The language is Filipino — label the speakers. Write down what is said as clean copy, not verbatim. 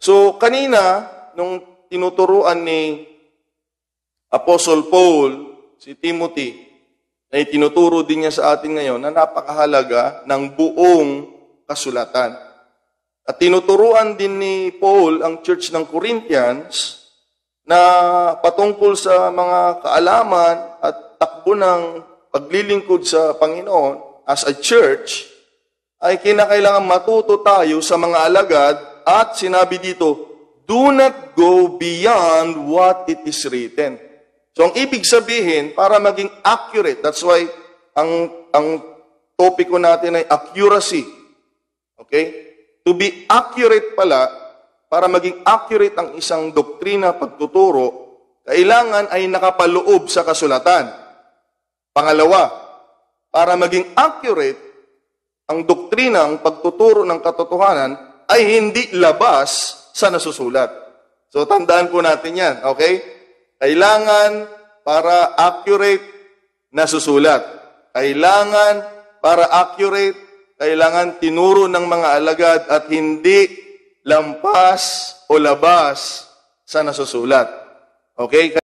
Speaker 1: So, kanina, nung tinuturuan ni Apostle Paul, si Timothy, na itinuturo din niya sa atin ngayon na napakahalaga ng buong kasulatan. At tinuturuan din ni Paul ang Church ng Corinthians na patungkol sa mga kaalaman at takbo ng paglilingkod sa Panginoon as a church, ay kinakailangan matuto tayo sa mga alagad at sinabi dito, do not go beyond what it is written. So, ang ibig sabihin, para maging accurate, that's why ang topiko natin ay accuracy. Okay? To be accurate pala, para maging accurate ang isang doktrina pagtuturo, kailangan ay nakapaloob sa kasulatan. Pangalawa, para maging accurate, ang doktrina, ang pagtuturo ng katotohanan, ay hindi labas sa nasusulat. So, tandaan po natin yan. Okay? Kailangan para accurate na susulat. Kailangan para accurate, kailangan tinuro ng mga alagad at hindi lampas o labas sa nasusulat. Okay?